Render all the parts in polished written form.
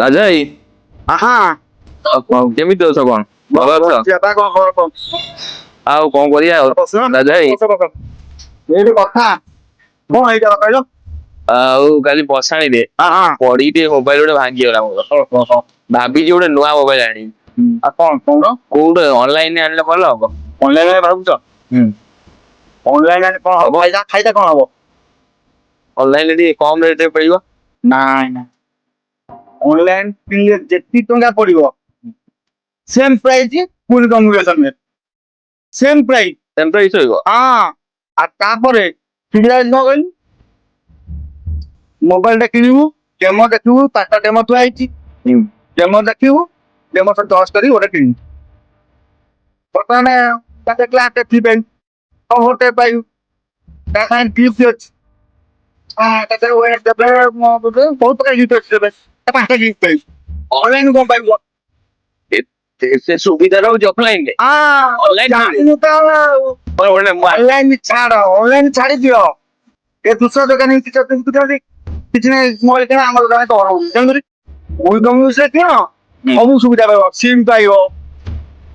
ରାଜା ଭାଇ କେମିତି ଅଛ କଣ? ଭଲ ଅଛ? ଆଉ କଣ କରିବା ଆଉ ରାଜା ଭାଇ ଆଉ କାଲି ବସାଣିରେ ପଡିକି ଟିକେ ମୋବାଇଲ ଗୋଟେ ଭାଙ୍ଗିଗଲା ମୋର। ଭାବିଛି ଗୋଟେ ନୂଆ ମୋବାଇଲ ଆଣିବି। କୋଉଟେ ଅନଲାଇନରେ ଆଣିଲେ ଭଲ ହବ? ଅନଲାଇନରେ ଭାବୁଛ? ଅନଲାଇନରେ କଣ ହବ? ଖାଇଦା କଣ ହବ? ଅନଲାଇନରେ ଟିକେ କମ ରେଟରେ ପଡିବ। ନାଇଁ ଅନଲାଇନ କିଣିଲେ ଯେତିକି ଟଙ୍କା ପଡିବ ସେମ ପ୍ରାଇସ ପୁଣି ତମକୁ ସେମ ପ୍ରାଇସ ରହିବ। ଆଉ ତାପରେ ସୁବିଧା ନ କହିଲୁ ମୋବାଇଲ ଟା କିଣିବୁ, ଡେମୋ ଦେଖିବୁ, 5ଟା ଡେମୋ ଥୁଆ ହେଇଛି। ଡେମୋ ଦେଖିବୁ, ଡେମୋ ସହ ଟଚ୍ କରିକି ଗୋଟେ କିଣିବୁ। ବର୍ତ୍ତମାନ ଗୋଟେ ପାଇବୁ, ତା ସାଙ୍ଗେ ଗିଫ୍ଟ ଅଛି। ବହୁତ ପ୍ରକାର ଗିଫ୍ଟ ଅଛି ଦେବେ। 5ଟା ଗିଫ୍ଟ ପାଇବୁ। ଅନଲାଇନ କଣ ପାଇବୁ? ସେ ସୁବିଧା ରହୁଛି ଅଫଲାଇନରେ। ଅନଲାଇନ ଛାଡ, ଅନଲାଇନ ଛାଡି ଦିଅ। ଏ ଦୁସରା ଦୋକାନୀ କିଛି ନାହିଁ, ମୋବାଇଲ କିଣ ଆମ ଦୋକାନ ତେଣୁକରି କିଣ ସବୁ ସୁବିଧା ପାଇବ। ସିମ୍ ପାଇବ,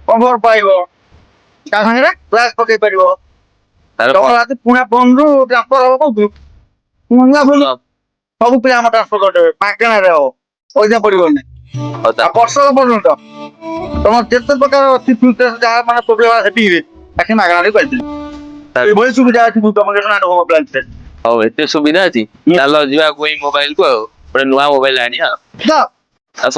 କଭର ପାଇବ, ତା ସାଙ୍ଗରେ ଗ୍ଲାସ ପକେଇ ପାରିବ। ପୁଣା ଫୋନରୁ ଟ୍ରାନ୍ସଫର ହବ କୋଉଠୁ? ସବୁ ପିଲା ଆମ ଟ୍ରାନ୍ସଫର କରିଦେବେ, ମାଗଣାରେ ହବ, ପଇସା ପଡିବନି। ବର୍ଷକ ପର୍ଯ୍ୟନ୍ତ ତମର ଯେତେ ପ୍ରକାର ଅଛି ଯାହା ମାନେ ପ୍ରୋବ୍ଲେମ ସେତିକି ମାଗଣାରେ ପାଇପାରିବ। ଏଭଳି ସୁବିଧା ଅଛି ହଉ, ଏତେ ସୁବିଧା ଅଛି, ଚାଲ ଯିବାକୁ ଏଇ ମୋବାଇଲ କୁ ଆଉ ଗୋଟେ ନୂଆ ମୋବାଇଲ ଆଣିବା। ଆସ।